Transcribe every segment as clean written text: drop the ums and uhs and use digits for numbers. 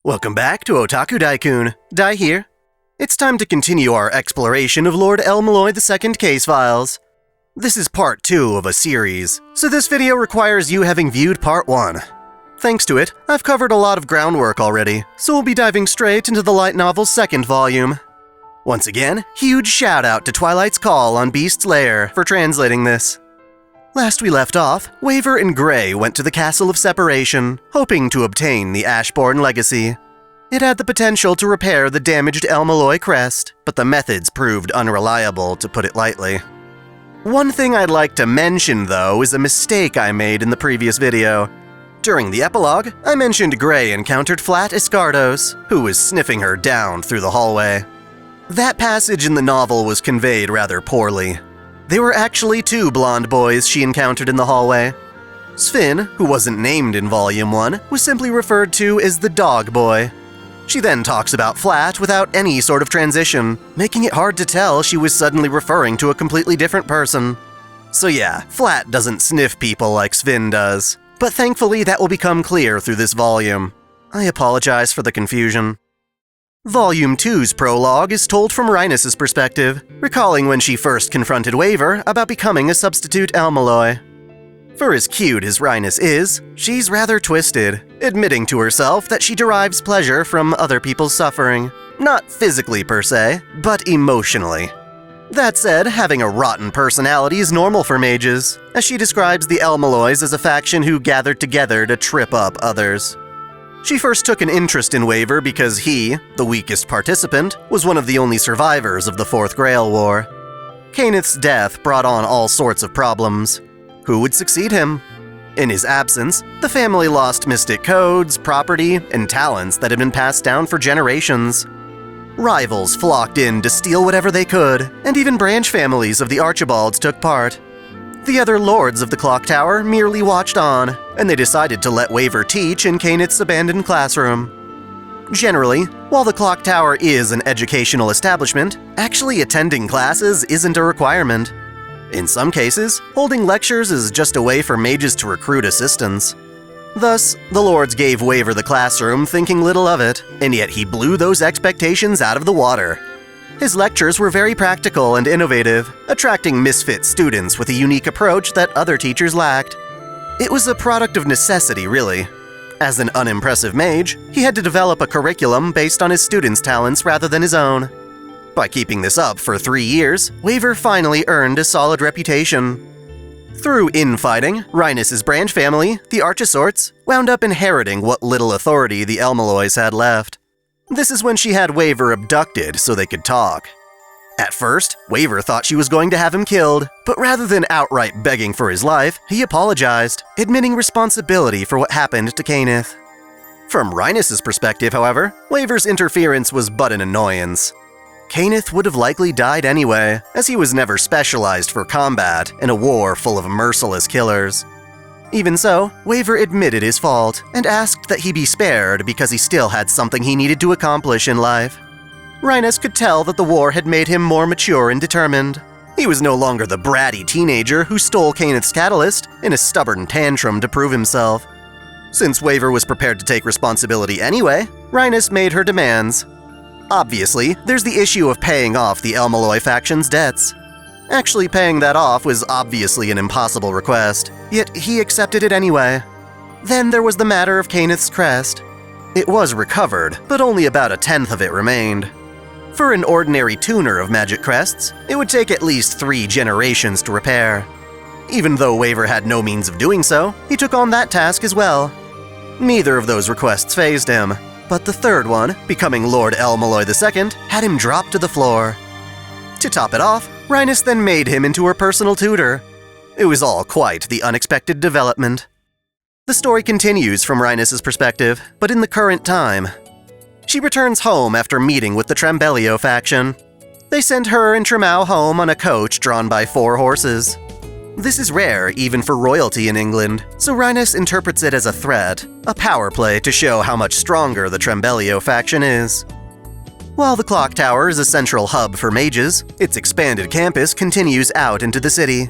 Welcome back to Otaku Daikun. Dai here. It's time to continue our exploration of Lord El Malloy II case files. This is part 2 of a series, so this video requires you having viewed part 1. Thanks to it, I've covered a lot of groundwork already, so we'll be diving straight into the light novel's second volume. Once again, huge shout out to Twilight's Call on Beast's Lair for translating this. Last we left off, Waver and Gray went to the Castle of Separation, hoping to obtain the Ashbourne legacy. It had the potential to repair the damaged El Malloy crest, but the methods proved unreliable, to put it lightly. One thing I'd like to mention, though, is a mistake I made in the previous video. During the epilogue, I mentioned Gray encountered Flat Escardos, who was sniffing her down through the hallway. That passage in the novel was conveyed rather poorly. They were actually 2 blonde boys she encountered in the hallway. Sven, who wasn't named in Volume 1, was simply referred to as the Dog Boy. She then talks about Flat without any sort of transition, making it hard to tell she was suddenly referring to a completely different person. So yeah, Flat doesn't sniff people like Sven does, but thankfully that will become clear through this volume. I apologize for the confusion. Volume 2's prologue is told from Rhinus' perspective, recalling when she first confronted Waver about becoming a substitute El Malloy. For as cute as Rhinus is, she's rather twisted, admitting to herself that she derives pleasure from other people's suffering. Not physically per se, but emotionally. That said, having a rotten personality is normal for mages, as she describes the El Malloys as a faction who gathered together to trip up others. She first took an interest in Waver because he, the weakest participant, was one of the only survivors of the Fourth Grail War. Cainith's death brought on all sorts of problems. Who would succeed him? In his absence, the family lost mystic codes, property, and talents that had been passed down for generations. Rivals flocked in to steal whatever they could, and even branch families of the Archibalds took part. The other lords of the clock tower merely watched on, and they decided to let Waver teach in Cainith's abandoned classroom. Generally, while the clock tower is an educational establishment, actually attending classes isn't a requirement. In some cases, holding lectures is just a way for mages to recruit assistants. Thus, the lords gave Waver the classroom thinking little of it, and yet he blew those expectations out of the water. His lectures were very practical and innovative, attracting misfit students with a unique approach that other teachers lacked. It was a product of necessity, really. As an unimpressive mage, he had to develop a curriculum based on his students' talents rather than his own. By keeping this up for 3 years, Waver finally earned a solid reputation. Through infighting, Rhinus' branch family, the Archisorts, wound up inheriting what little authority the El Malloys had left. This is when she had Waver abducted so they could talk. At first, Waver thought she was going to have him killed, but rather than outright begging for his life, he apologized, admitting responsibility for what happened to Cainith. From Rhinus' perspective, however, Waver's interference was but an annoyance. Cainith would have likely died anyway, as he was never specialized for combat in a war full of merciless killers. Even so, Waver admitted his fault and asked that he be spared because he still had something he needed to accomplish in life. Rhinus could tell that the war had made him more mature and determined. He was no longer the bratty teenager who stole Cainith's catalyst in a stubborn tantrum to prove himself. Since Waver was prepared to take responsibility anyway, Rhinus made her demands. Obviously, there's the issue of paying off the El Malloy faction's debts. Actually paying that off was obviously an impossible request, yet he accepted it anyway. Then there was the matter of Cainith's crest. It was recovered, but only about 1/10 of it remained. For an ordinary tuner of magic crests, it would take at least 3 generations to repair. Even though Waver had no means of doing so, he took on that task as well. Neither of those requests fazed him, but the third one, becoming Lord El Malloy II, had him drop to the floor. To top it off, Rhinus then made him into her personal tutor. It was all quite the unexpected development. The story continues from Rhinus' perspective, but in the current time. She returns home after meeting with the Trembelio faction. They send her and Tremau home on a coach drawn by 4 horses. This is rare even for royalty in England, so Rhinus interprets it as a threat, a power play to show how much stronger the Trembelio faction is. While the clock tower is a central hub for mages, its expanded campus continues out into the city.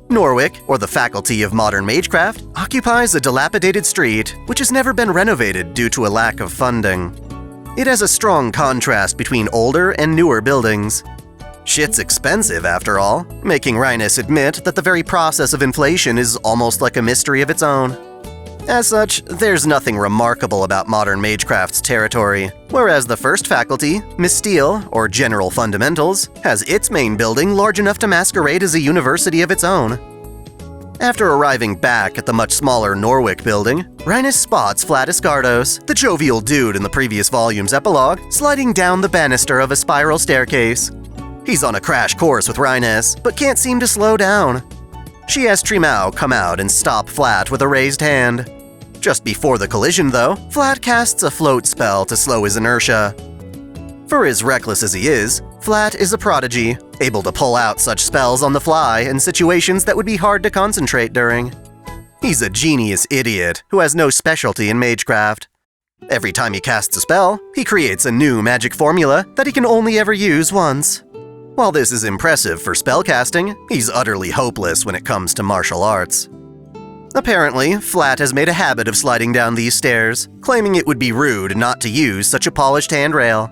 Norwick, or the Faculty of Modern Magecraft, occupies a dilapidated street which has never been renovated due to a lack of funding. It has a strong contrast between older and newer buildings. Shit's expensive, after all, making Rhinus admit that the very process of inflation is almost like a mystery of its own. As such, there's nothing remarkable about Modern Magecraft's territory, whereas the first faculty, Mysteel, or General Fundamentals, has its main building large enough to masquerade as a university of its own. After arriving back at the much smaller Norwick building, Rhinus spots Flat Escardos, the jovial dude in the previous volume's epilogue, sliding down the banister of a spiral staircase. He's on a crash course with Rhinus, but can't seem to slow down. She has Trimao come out and stop Flat with a raised hand. Just before the collision, though, Flat casts a float spell to slow his inertia. For as reckless as he is, Flat is a prodigy, able to pull out such spells on the fly in situations that would be hard to concentrate during. He's a genius idiot who has no specialty in magecraft. Every time he casts a spell, he creates a new magic formula that he can only ever use once. While this is impressive for spellcasting, he's utterly hopeless when it comes to martial arts. Apparently, Flat has made a habit of sliding down these stairs, claiming it would be rude not to use such a polished handrail.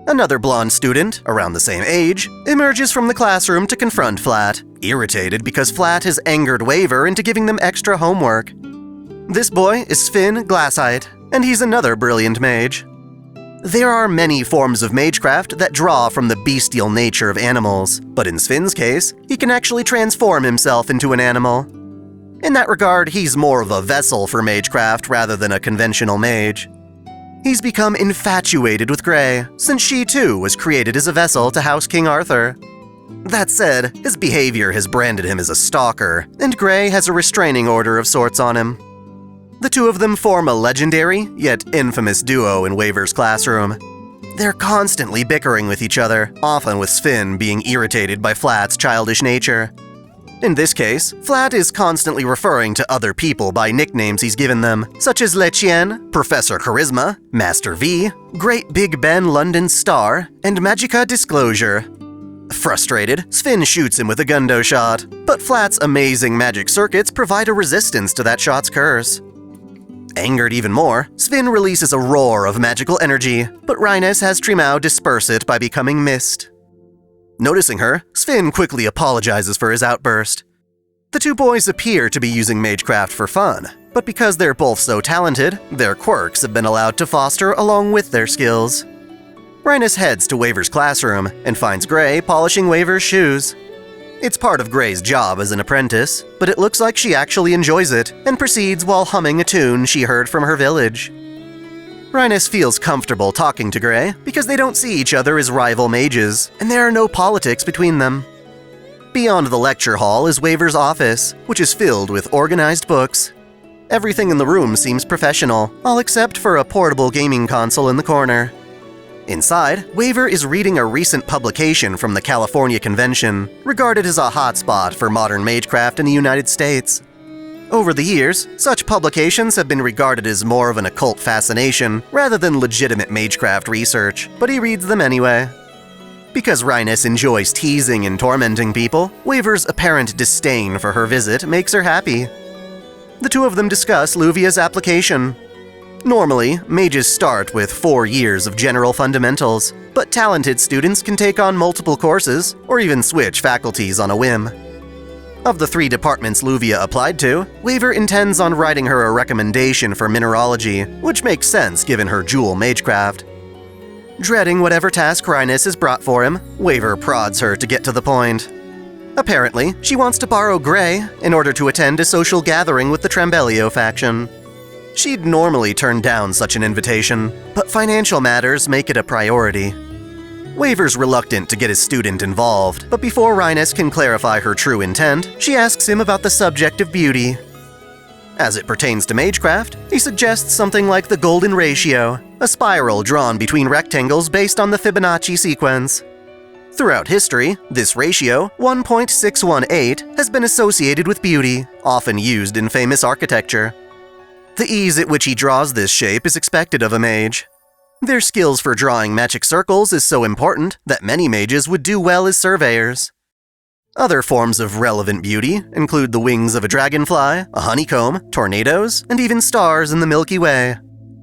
Another blonde student, around the same age, emerges from the classroom to confront Flat, irritated because Flat has angered Waver into giving them extra homework. This boy is Sven Glassite, and he's another brilliant mage. There are many forms of magecraft that draw from the bestial nature of animals, but in Sven's case, he can actually transform himself into an animal. In that regard, he's more of a vessel for magecraft rather than a conventional mage. He's become infatuated with Grey, since she too was created as a vessel to house King Arthur. That said, his behavior has branded him as a stalker, and Grey has a restraining order of sorts on him. The two of them form a legendary, yet infamous duo in Waver's classroom. They're constantly bickering with each other, often with Sven being irritated by Flat's childish nature. In this case, Flat is constantly referring to other people by nicknames he's given them, such as Lechien, Professor Charisma, Master V, Great Big Ben London Star, and Magica Disclosure. Frustrated, Sven shoots him with a Gundo shot, but Flat's amazing magic circuits provide a resistance to that shot's curse. Angered even more, Sven releases a roar of magical energy, but Rhinus has Trimao disperse it by becoming mist. Noticing her, Sven quickly apologizes for his outburst. The two boys appear to be using magecraft for fun, but because they're both so talented, their quirks have been allowed to foster along with their skills. Rhinus heads to Waver's classroom and finds Grey polishing Waver's shoes. It's part of Grey's job as an apprentice, but it looks like she actually enjoys it and proceeds while humming a tune she heard from her village. Rhinus feels comfortable talking to Grey because they don't see each other as rival mages, and there are no politics between them. Beyond the lecture hall is Waver's office, which is filled with organized books. Everything in the room seems professional, all except for a portable gaming console in the corner. Inside, Waver is reading a recent publication from the California Convention, regarded as a hotspot for modern magecraft in the United States. Over the years, such publications have been regarded as more of an occult fascination rather than legitimate magecraft research, but he reads them anyway. Because Rhinus enjoys teasing and tormenting people, Waver's apparent disdain for her visit makes her happy. The two of them discuss Luvia's application. Normally, mages start with 4 years of general fundamentals, but talented students can take on multiple courses or even switch faculties on a whim. Of the 3 departments Luvia applied to, Waver intends on writing her a recommendation for mineralogy, which makes sense given her jewel magecraft. Dreading whatever task Rhinus has brought for him, Waver prods her to get to the point. Apparently, she wants to borrow Grey in order to attend a social gathering with the Trambelio faction. She'd normally turn down such an invitation, but financial matters make it a priority. Waver's reluctant to get his student involved, but before Rhinus can clarify her true intent, she asks him about the subject of beauty. As it pertains to magecraft, he suggests something like the golden ratio, a spiral drawn between rectangles based on the Fibonacci sequence. Throughout history, this ratio, 1.618, has been associated with beauty, often used in famous architecture. The ease at which he draws this shape is expected of a mage. Their skills for drawing magic circles is so important that many mages would do well as surveyors. Other forms of relevant beauty include the wings of a dragonfly, a honeycomb, tornadoes, and even stars in the Milky Way.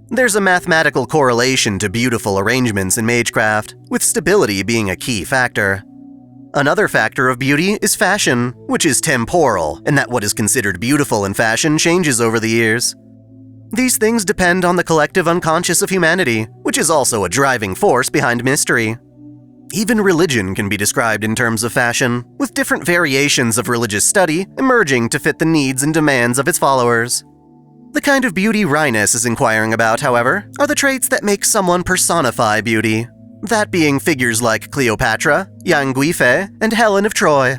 There's a mathematical correlation to beautiful arrangements in magecraft, with stability being a key factor. Another factor of beauty is fashion, which is temporal, in that what is considered beautiful in fashion changes over the years. These things depend on the collective unconscious of humanity, which is also a driving force behind mystery. Even religion can be described in terms of fashion, with different variations of religious study emerging to fit the needs and demands of its followers. The kind of beauty Rhinus is inquiring about, however, are the traits that make someone personify beauty, that being figures like Cleopatra, Yang Guife, and Helen of Troy.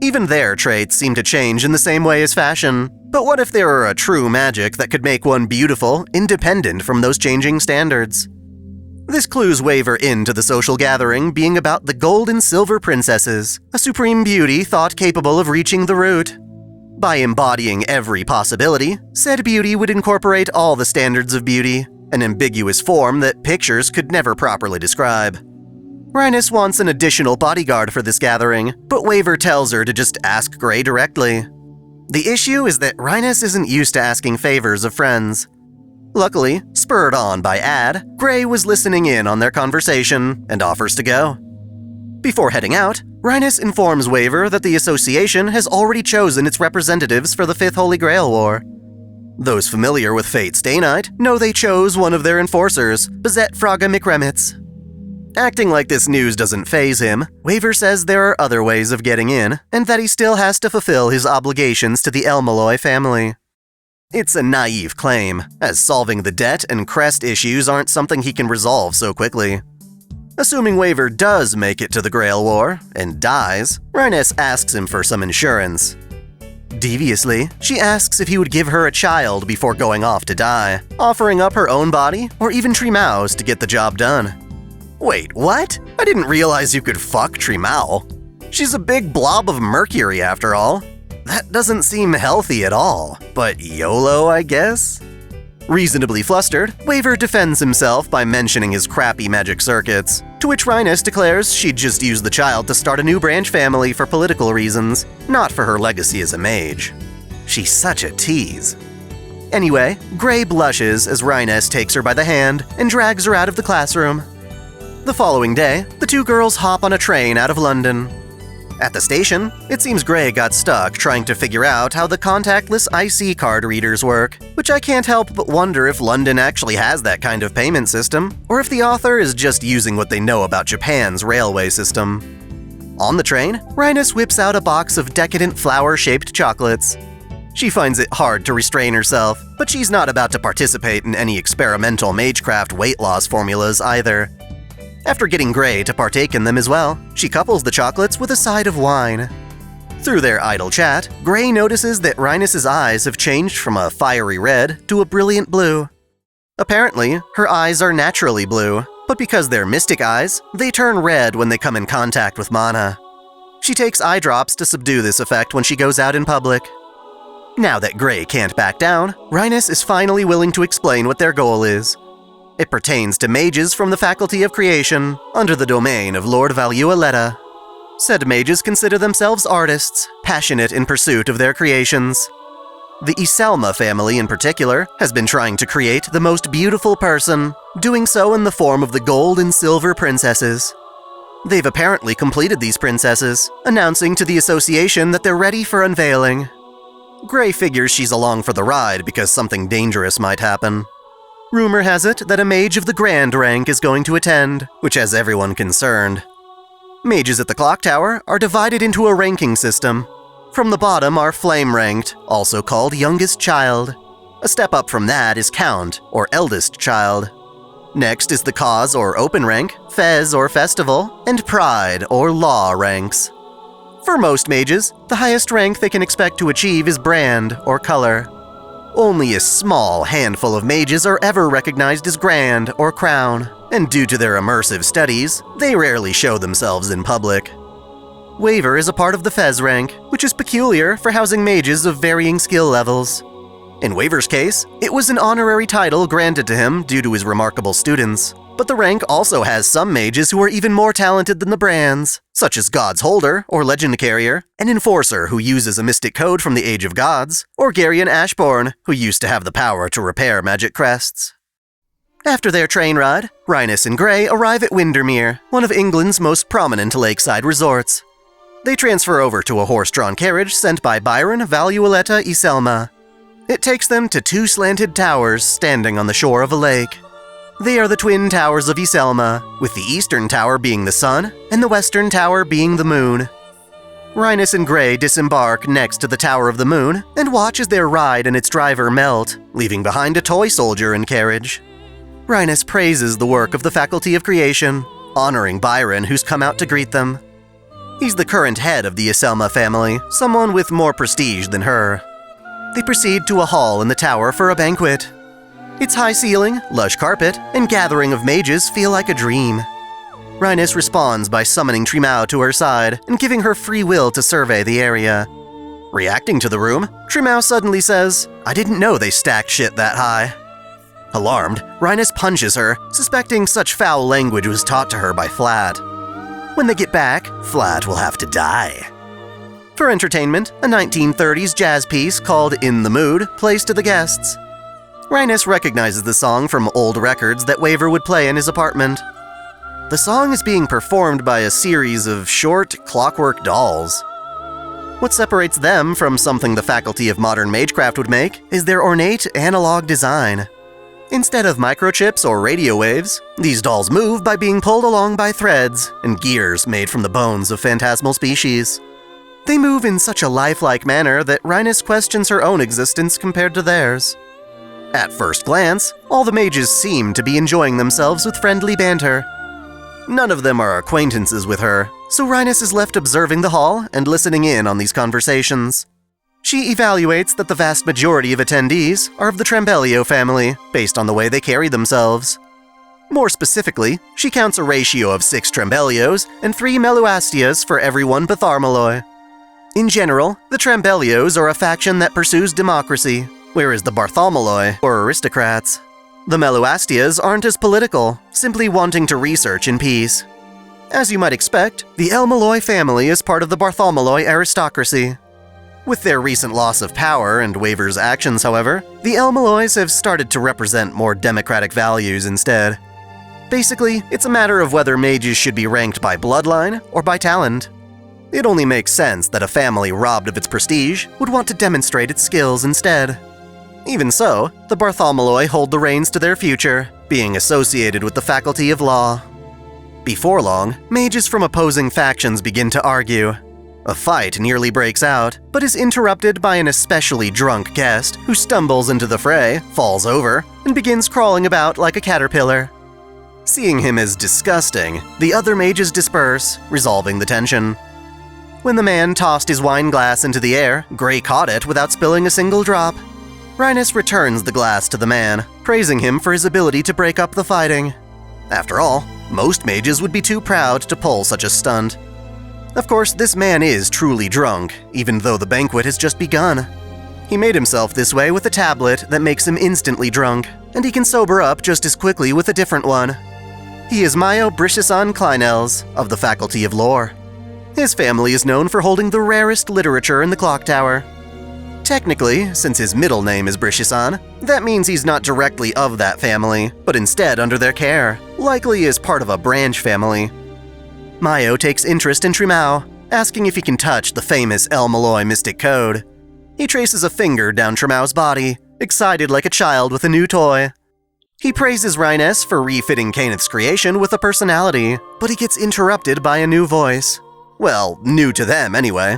Even their traits seem to change in the same way as fashion, but what if there were a true magic that could make one beautiful, independent from those changing standards? This clues Waver into the social gathering being about the gold and silver princesses, a supreme beauty thought capable of reaching the root. By embodying every possibility, said beauty would incorporate all the standards of beauty, an ambiguous form that pictures could never properly describe. Rhinus wants an additional bodyguard for this gathering, but Waver tells her to just ask Gray directly. The issue is that Rhinus isn't used to asking favors of friends. Luckily, spurred on by Ad, Gray was listening in on their conversation and offers to go. Before heading out, Rhinus informs Waver that the association has already chosen its representatives for the Fifth Holy Grail War. Those familiar with Fate Stay Night know they chose one of their enforcers, Bazette Fraga McRemitz. Acting like this news doesn't faze him, Waver says there are other ways of getting in, and that he still has to fulfill his obligations to the Elmaloy family. It's a naive claim, as solving the debt and crest issues aren't something he can resolve so quickly. Assuming Waver does make it to the Grail War, and dies, Rhinus asks him for some insurance. Deviously, she asks if he would give her a child before going off to die, offering up her own body or even Trimau's to get the job done. Wait, what? I didn't realize you could fuck Trimau. She's a big blob of mercury after all. That doesn't seem healthy at all, but YOLO, I guess? Reasonably flustered, Waver defends himself by mentioning his crappy magic circuits, to which Rhinus declares she'd just use the child to start a new branch family for political reasons, not for her legacy as a mage. She's such a tease. Anyway, Gray blushes as Rhinus takes her by the hand and drags her out of the classroom. The following day, the two girls hop on a train out of London. At the station, it seems Gray got stuck trying to figure out how the contactless IC card readers work, which I can't help but wonder if London actually has that kind of payment system, or if the author is just using what they know about Japan's railway system. On the train, Rhinus whips out a box of decadent flower-shaped chocolates. She finds it hard to restrain herself, but she's not about to participate in any experimental magecraft weight loss formulas either. After getting Gray to partake in them as well, she couples the chocolates with a side of wine. Through their idle chat, Gray notices that Rhinus's eyes have changed from a fiery red to a brilliant blue. Apparently, her eyes are naturally blue, but because they're mystic eyes, they turn red when they come in contact with mana. She takes eye drops to subdue this effect when she goes out in public. Now that Gray can't back down, Rhinus is finally willing to explain what their goal is. It pertains to mages from the Faculty of Creation, under the domain of Lord Valualetta. Said mages consider themselves artists, passionate in pursuit of their creations. The Iselma family in particular has been trying to create the most beautiful person, doing so in the form of the gold and silver princesses. They've apparently completed these princesses, announcing to the association that they're ready for unveiling. Gray figures she's along for the ride because something dangerous might happen. Rumor has it that a mage of the Grand rank is going to attend, which has everyone concerned. Mages at the Clock Tower are divided into a ranking system. From the bottom are Flame-ranked, also called Youngest Child. A step up from that is Count, or Eldest Child. Next is the Cause or Open rank, Fez or Festival, and Pride or Law ranks. For most mages, the highest rank they can expect to achieve is Brand or Color. Only a small handful of mages are ever recognized as Grand or Crown, and due to their immersive studies, they rarely show themselves in public. Waver is a part of the Fez rank, which is peculiar for housing mages of varying skill levels. In Waver's case, it was an honorary title granted to him due to his remarkable students. But the rank also has some mages who are even more talented than the brands, such as God's Holder, or Legend Carrier, an Enforcer who uses a mystic code from the Age of Gods, or Garion Ashborn, who used to have the power to repair magic crests. After their train ride, Rhinus and Gray arrive at Windermere, one of England's most prominent lakeside resorts. They transfer over to a horse-drawn carriage sent by Byron Valuoletta Iselma. It takes them to two slanted towers standing on the shore of a lake. They are the twin towers of Iselma, with the eastern tower being the sun and the western tower being the moon. Rhinus and Gray disembark next to the Tower of the Moon and watch as their ride and its driver melt, leaving behind a toy soldier and carriage. Rhinus praises the work of the Faculty of Creation, honoring Byron, who's come out to greet them. He's the current head of the Iselma family, someone with more prestige than her. They proceed to a hall in the tower for a banquet. Its high ceiling, lush carpet, and gathering of mages feel like a dream. Rhinus responds by summoning Trimao to her side and giving her free will to survey the area. Reacting to the room, Trimao suddenly says, "I didn't know they stacked shit that high." Alarmed, Rhinus punches her, suspecting such foul language was taught to her by Flat. When they get back, Flat will have to die. For entertainment, a 1930s jazz piece called In the Mood plays to the guests. Rhinus recognizes the song from old records that Waver would play in his apartment. The song is being performed by a series of short, clockwork dolls. What separates them from something the Faculty of Modern Magecraft would make is their ornate analog design. Instead of microchips or radio waves, these dolls move by being pulled along by threads and gears made from the bones of phantasmal species. They move in such a lifelike manner that Rhinus questions her own existence compared to theirs. At first glance, all the mages seem to be enjoying themselves with friendly banter. None of them are acquaintances with her, so Rhinus is left observing the hall and listening in on these conversations. She evaluates that the vast majority of attendees are of the Trambelio family, based on the way they carry themselves. More specifically, she counts a ratio of 6 Trambelios and 3 Meluastias for every 1 Batharmaloi. In general, the Trambelios are a faction that pursues democracy, whereas the Bartholmaloi are aristocrats. The Meluastias aren't as political, simply wanting to research in peace. As you might expect, the Elmaloi family is part of the Bartholmaloi aristocracy. With their recent loss of power and Waver's actions, however, the Elmalois have started to represent more democratic values instead. Basically, it's a matter of whether mages should be ranked by bloodline or by talent. It only makes sense that a family robbed of its prestige would want to demonstrate its skills instead. Even so, the Bartholmaloi hold the reins to their future, being associated with the Faculty of Law. Before long, mages from opposing factions begin to argue. A fight nearly breaks out, but is interrupted by an especially drunk guest who stumbles into the fray, falls over, and begins crawling about like a caterpillar. Seeing him as disgusting, the other mages disperse, resolving the tension. When the man tossed his wine glass into the air, Gray caught it without spilling a single drop. Rhinus returns the glass to the man, praising him for his ability to break up the fighting. After all, most mages would be too proud to pull such a stunt. Of course, this man is truly drunk, even though the banquet has just begun. He made himself this way with a tablet that makes him instantly drunk, and he can sober up just as quickly with a different one. He is Maio Brishisan Kleinels, of the Faculty of Lore. His family is known for holding the rarest literature in the clock tower. Technically, since his middle name is Brishisan, that means he's not directly of that family, but instead under their care, likely as part of a branch family. Maio takes interest in Trimao, asking if he can touch the famous Elmaloi mystic code. He traces a finger down Trimao's body, excited like a child with a new toy. He praises Rhinus for refitting Kenneth's creation with a personality, but he gets interrupted by a new voice. Well, new to them anyway.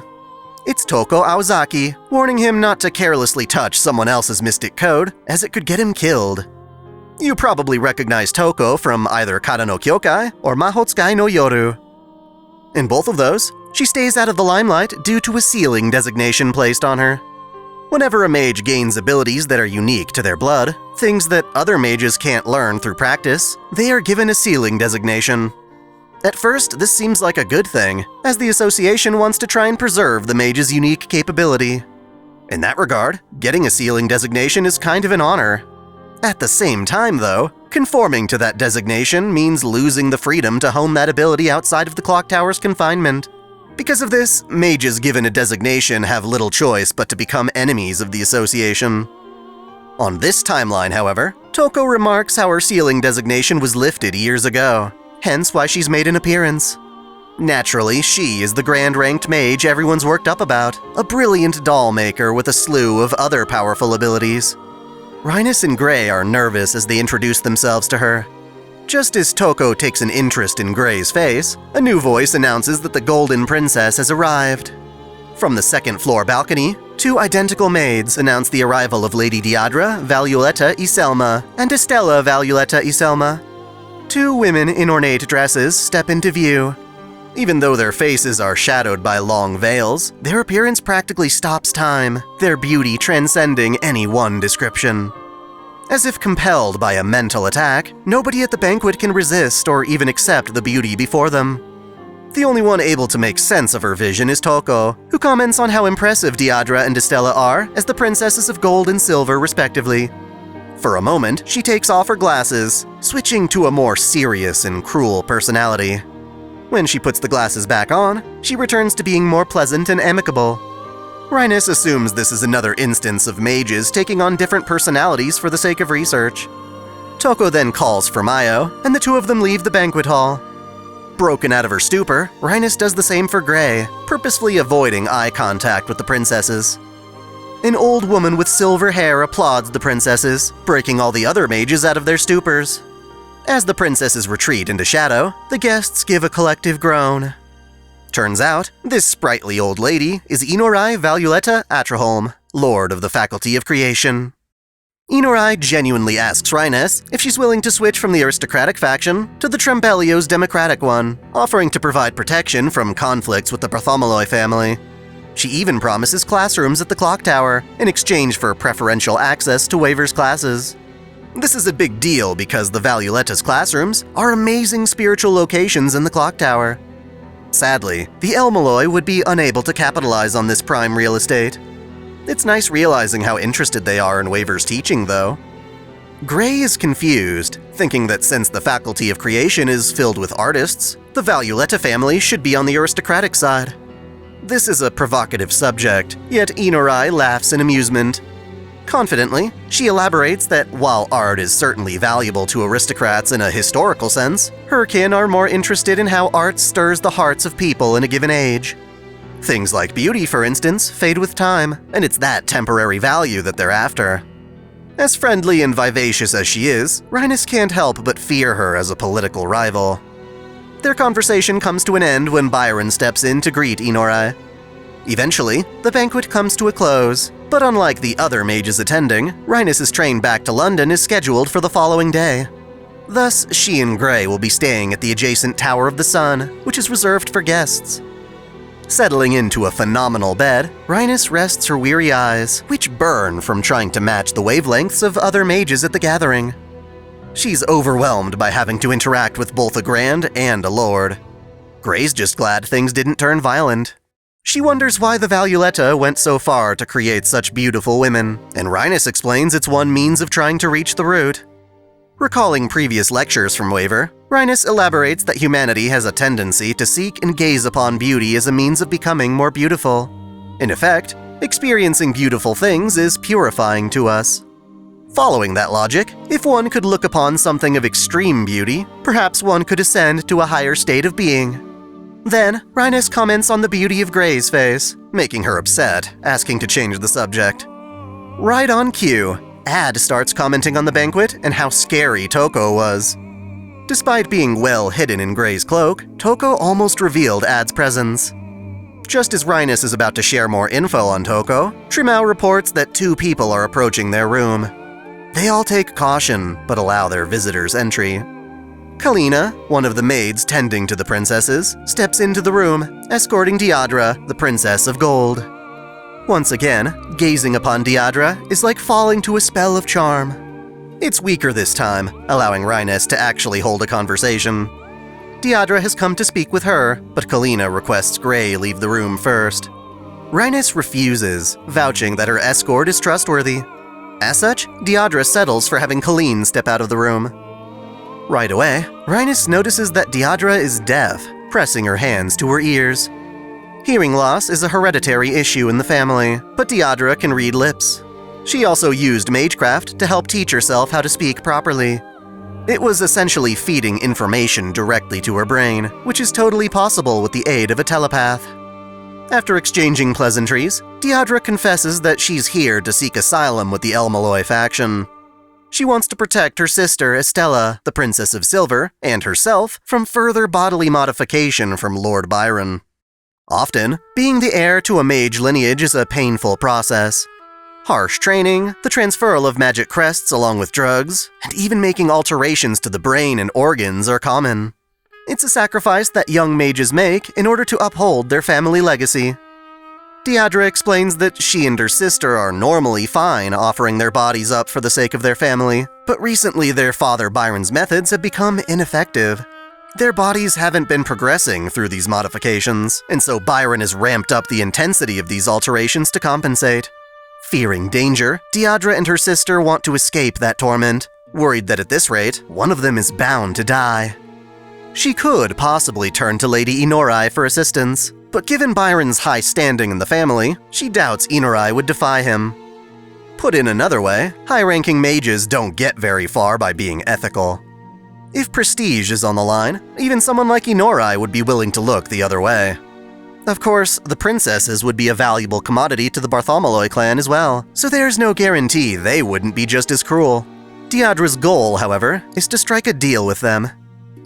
It's Toko Aozaki, warning him not to carelessly touch someone else's mystic code, as it could get him killed. You probably recognize Toko from either Kara no Kyokai or Mahotsukai no Yoru. In both of those, she stays out of the limelight due to a sealing designation placed on her. Whenever a mage gains abilities that are unique to their blood, things that other mages can't learn through practice, they are given a sealing designation. At first, this seems like a good thing, as the association wants to try and preserve the mage's unique capability. In that regard, getting a sealing designation is kind of an honor. At the same time, though, Conforming to that designation means losing the freedom to hone that ability outside of the clock tower's confinement. Because of this, mages given a designation have little choice but to become enemies of the association. On this timeline, however, Toko remarks how her sealing designation was lifted years ago, hence why she's made an appearance. Naturally, she is the grand-ranked mage everyone's worked up about, a brilliant doll maker with a slew of other powerful abilities. Rhinus and Gray are nervous as they introduce themselves to her. Just as Toko takes an interest in Gray's face, a new voice announces that the Golden Princess has arrived. From the second-floor balcony, two identical maids announce the arrival of Lady Diadra Valuetta Iselma and Estella Valuetta Iselma. Two women in ornate dresses step into view. Even though their faces are shadowed by long veils, their appearance practically stops time, their beauty transcending any one description. As if compelled by a mental attack, nobody at the banquet can resist or even accept the beauty before them. The only one able to make sense of her vision is Toko, who comments on how impressive Diadra and Estella are as the princesses of gold and silver respectively. For a moment, she takes off her glasses, switching to a more serious and cruel personality. When she puts the glasses back on, she returns to being more pleasant and amicable. Rhinus assumes this is another instance of mages taking on different personalities for the sake of research. Toko then calls for Mayo, and the two of them leave the banquet hall. Broken out of her stupor, Rhinus does the same for Gray, purposefully avoiding eye contact with the princesses. An old woman with silver hair applauds the princesses, breaking all the other mages out of their stupors. As the princesses retreat into shadow, the guests give a collective groan. Turns out, this sprightly old lady is Inorai Valuetta Atraholm, Lord of the Faculty of Creation. Inorai genuinely asks Rhinus if she's willing to switch from the aristocratic faction to the Trembelio's democratic one, offering to provide protection from conflicts with the Bartholomew family. She even promises classrooms at the clock tower in exchange for preferential access to Waver's classes. This is a big deal because the Valuetta's classrooms are amazing spiritual locations in the clock tower. Sadly, the Elmaloy would be unable to capitalize on this prime real estate. It's nice realizing how interested they are in Waver's teaching, though. Gray is confused, thinking that since the Faculty of Creation is filled with artists, the Valuetta family should be on the aristocratic side. This is a provocative subject, yet Inorai laughs in amusement. Confidently, she elaborates that while art is certainly valuable to aristocrats in a historical sense, her kin are more interested in how art stirs the hearts of people in a given age. Things like beauty, for instance, fade with time, and it's that temporary value that they're after. As friendly and vivacious as she is, Rhinus can't help but fear her as a political rival. Their conversation comes to an end when Byron steps in to greet Inorai. Eventually, the banquet comes to a close, but unlike the other mages attending, Rhinus's train back to London is scheduled for the following day. Thus, she and Gray will be staying at the adjacent Tower of the Sun, which is reserved for guests. Settling into a phenomenal bed, Rhinus rests her weary eyes, which burn from trying to match the wavelengths of other mages at the gathering. She's overwhelmed by having to interact with both a Grand and a Lord. Gray's just glad things didn't turn violent. She wonders why the Valuetta went so far to create such beautiful women, and Rhinus explains it's one means of trying to reach the root. Recalling previous lectures from Waver, Rhinus elaborates that humanity has a tendency to seek and gaze upon beauty as a means of becoming more beautiful. In effect, experiencing beautiful things is purifying to us. Following that logic, if one could look upon something of extreme beauty, perhaps one could ascend to a higher state of being. Then, Rhinus comments on the beauty of Gray's face, making her upset, asking to change the subject. Right on cue, Ad starts commenting on the banquet and how scary Toko was. Despite being well hidden in Gray's cloak, Toko almost revealed Ad's presence. Just as Rhinus is about to share more info on Toko, Trimau reports that two people are approaching their room. They all take caution, but allow their visitors entry. Kalina, one of the maids tending to the princesses, steps into the room, escorting Diadra, the Princess of Gold. Once again, gazing upon Diadra is like falling to a spell of charm. It's weaker this time, allowing Rhinus to actually hold a conversation. Diadra has come to speak with her, but Kalina requests Gray leave the room first. Rhinus refuses, vouching that her escort is trustworthy. As such, Diadra settles for having Colleen step out of the room. Right away, Rhinus notices that Deirdre is deaf, pressing her hands to her ears. Hearing loss is a hereditary issue in the family, but Deirdre can read lips. She also used magecraft to help teach herself how to speak properly. It was essentially feeding information directly to her brain, which is totally possible with the aid of a telepath. After exchanging pleasantries, Deirdre confesses that she's here to seek asylum with the El Malloy faction. She wants to protect her sister Estella, the Princess of Silver, and herself from further bodily modification from Lord Byron. Often, being the heir to a mage lineage is a painful process. Harsh training, the transferal of magic crests along with drugs, and even making alterations to the brain and organs are common. It's a sacrifice that young mages make in order to uphold their family legacy. Deirdre explains that she and her sister are normally fine offering their bodies up for the sake of their family, but recently their father Byron's methods have become ineffective. Their bodies haven't been progressing through these modifications, and so Byron has ramped up the intensity of these alterations to compensate. Fearing danger, Deirdre and her sister want to escape that torment, worried that at this rate, one of them is bound to die. She could possibly turn to Lady Inorai for assistance, but given Byron's high standing in the family, she doubts Inorai would defy him. Put in another way, high-ranking mages don't get very far by being ethical. If prestige is on the line, even someone like Inorai would be willing to look the other way. Of course, the princesses would be a valuable commodity to the Bartholomew clan as well, so there's no guarantee they wouldn't be just as cruel. Deirdre's goal, however, is to strike a deal with them.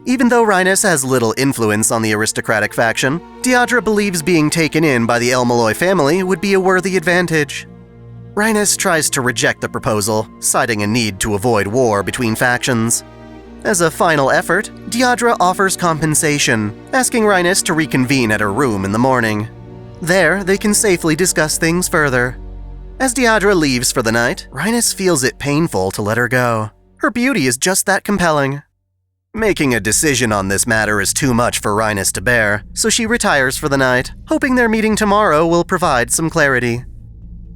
Even though Rhinus has little influence on the aristocratic faction, Deirdre believes being taken in by the El Malloy family would be a worthy advantage. Rhinus tries to reject the proposal, citing a need to avoid war between factions. As a final effort, Deirdre offers compensation, asking Rhinus to reconvene at her room in the morning. There, they can safely discuss things further. As Deirdre leaves for the night, Rhinus feels it painful to let her go. Her beauty is just that compelling. Making a decision on this matter is too much for Rhinus to bear, so she retires for the night, hoping their meeting tomorrow will provide some clarity.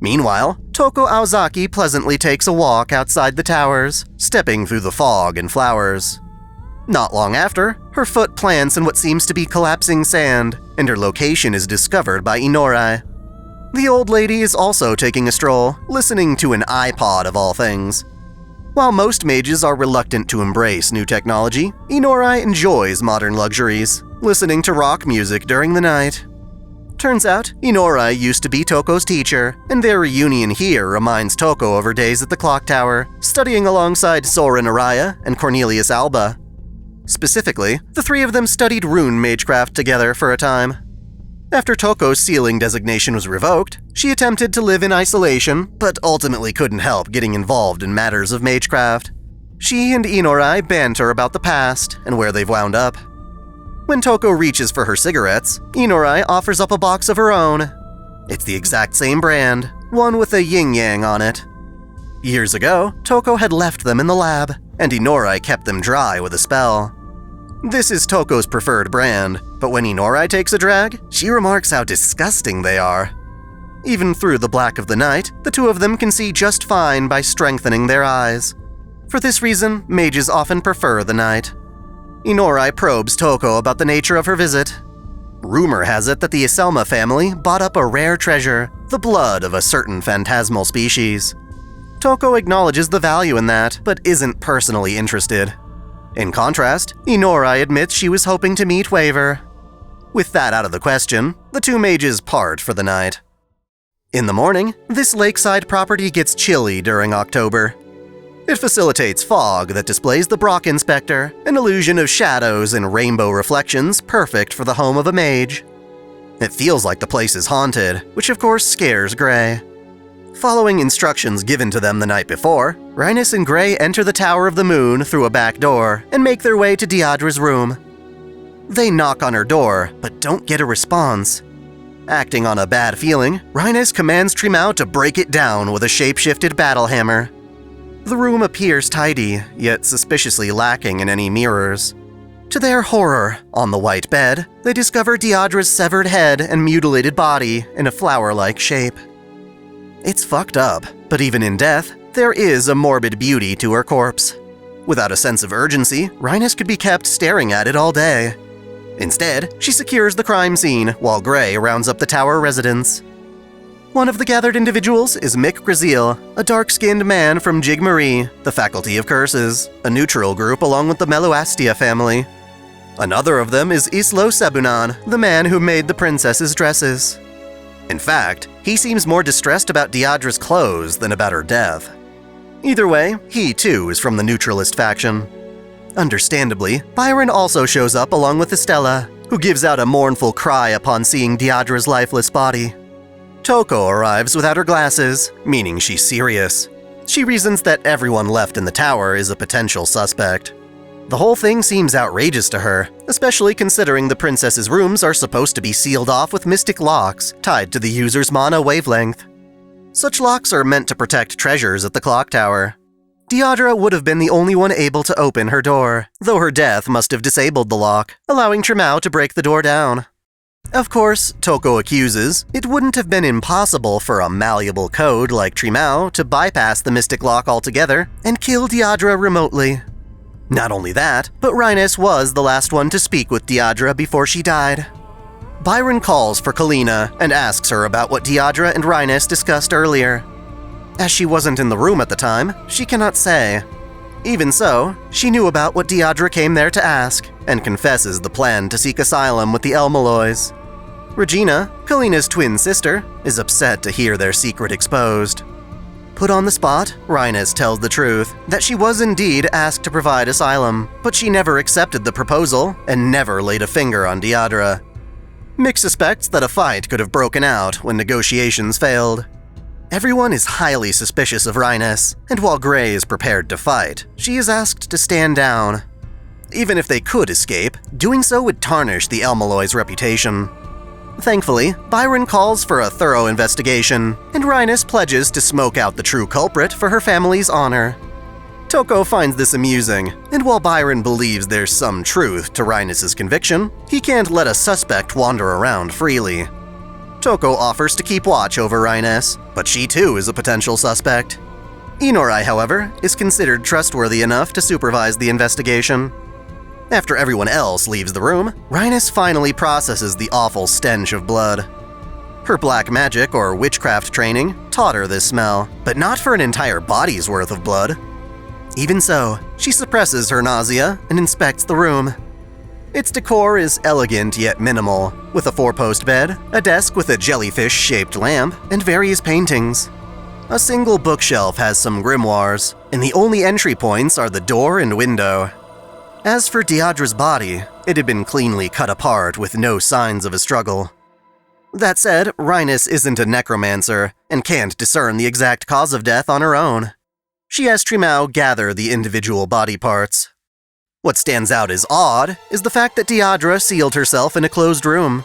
Meanwhile, Toko Aozaki pleasantly takes a walk outside the towers, stepping through the fog and flowers. Not long after, her foot plants in what seems to be collapsing sand, and her location is discovered by Inorai. The old lady is also taking a stroll, listening to an iPod of all things. While most mages are reluctant to embrace new technology, Inorai enjoys modern luxuries, listening to rock music during the night. Turns out, Inorai used to be Toko's teacher, and their reunion here reminds Toko of her days at the clock tower, studying alongside Soren Araya and Cornelius Alba. Specifically, the three of them studied rune magecraft together for a time. After Toko's sealing designation was revoked, she attempted to live in isolation, but ultimately couldn't help getting involved in matters of magecraft. She and Inorai banter about the past and where they've wound up. When Toko reaches for her cigarettes, Inorai offers up a box of her own. It's the exact same brand, one with a yin-yang on it. Years ago, Toko had left them in the lab, and Inorai kept them dry with a spell. This is Toko's preferred brand, but when Inorai takes a drag, she remarks how disgusting they are. Even through the black of the night, the two of them can see just fine by strengthening their eyes. For this reason, mages often prefer the night. Inorai probes Toko about the nature of her visit. Rumor has it that the Iselma family bought up a rare treasure, the blood of a certain phantasmal species. Toko acknowledges the value in that, but isn't personally interested. In contrast, Inorai admits she was hoping to meet Waver. With that out of the question, the two mages part for the night. In the morning, this lakeside property gets chilly during October. It facilitates fog that displays the Brock Inspector, an illusion of shadows and rainbow reflections perfect for the home of a mage. It feels like the place is haunted, which of course scares Gray. Following instructions given to them the night before, Rhinus and Gray enter the Tower of the Moon through a back door and make their way to Deirdre's room. They knock on her door, but don't get a response. Acting on a bad feeling, Rhinus commands Trimau to break it down with a shape-shifted battle hammer. The room appears tidy, yet suspiciously lacking in any mirrors. To their horror, on the white bed, they discover Deirdre's severed head and mutilated body in a flower-like shape. It's fucked up, but even in death, there is a morbid beauty to her corpse. Without a sense of urgency, Rhinus could be kept staring at it all day. Instead, she secures the crime scene while Gray rounds up the tower residents. One of the gathered individuals is Mick Grazil, a dark-skinned man from Jigmarie, the Faculty of Curses, a neutral group along with the Meloastia family. Another of them is Islo Sebunan, the man who made the princess's dresses. In fact, he seems more distressed about Diadra's clothes than about her death. Either way, he too is from the neutralist faction. Understandably, Byron also shows up along with Estella, who gives out a mournful cry upon seeing Diadra's lifeless body. Toko arrives without her glasses, meaning she's serious. She reasons that everyone left in the tower is a potential suspect. The whole thing seems outrageous to her, especially considering the princess's rooms are supposed to be sealed off with mystic locks tied to the user's mana wavelength. Such locks are meant to protect treasures at the clock tower. Diadra would have been the only one able to open her door, though her death must have disabled the lock, allowing Trimao to break the door down. Of course, Toko accuses it wouldn't have been impossible for a malleable code like Trimao to bypass the mystic lock altogether and kill Diadra remotely. Not only that, but Rhinus was the last one to speak with Diadra before she died. Byron calls for Kalina and asks her about what Diadra and Rhinus discussed earlier. As she wasn't in the room at the time, she cannot say. Even so, she knew about what Diadra came there to ask, and confesses the plan to seek asylum with the Elmaloys. Regina, Kalina's twin sister, is upset to hear their secret exposed. Put on the spot, Rhinus tells the truth, that she was indeed asked to provide asylum, but she never accepted the proposal and never laid a finger on Diadra. Mick suspects that a fight could have broken out when negotiations failed. Everyone is highly suspicious of Rhinus, and while Gray is prepared to fight, she is asked to stand down. Even if they could escape, doing so would tarnish the Elmaloys' reputation. Thankfully, Byron calls for a thorough investigation, and Rhinus pledges to smoke out the true culprit for her family's honor. Toko finds this amusing, and while Byron believes there's some truth to Rhinus' conviction, he can't let a suspect wander around freely. Toko offers to keep watch over Rhinus, but she too is a potential suspect. Inorai, however, is considered trustworthy enough to supervise the investigation. After everyone else leaves the room, Rhinus finally processes the awful stench of blood. Her black magic or witchcraft training taught her this smell, but not for an entire body's worth of blood. Even so, she suppresses her nausea and inspects the room. Its decor is elegant yet minimal, with a four-post bed, a desk with a jellyfish-shaped lamp, and various paintings. A single bookshelf has some grimoires, and the only entry points are the door and window. As for Diadra's body, it had been cleanly cut apart with no signs of a struggle. That said, Rhinus isn't a necromancer and can't discern the exact cause of death on her own. She has Trimao gather the individual body parts. What stands out as odd is the fact that Diadra sealed herself in a closed room.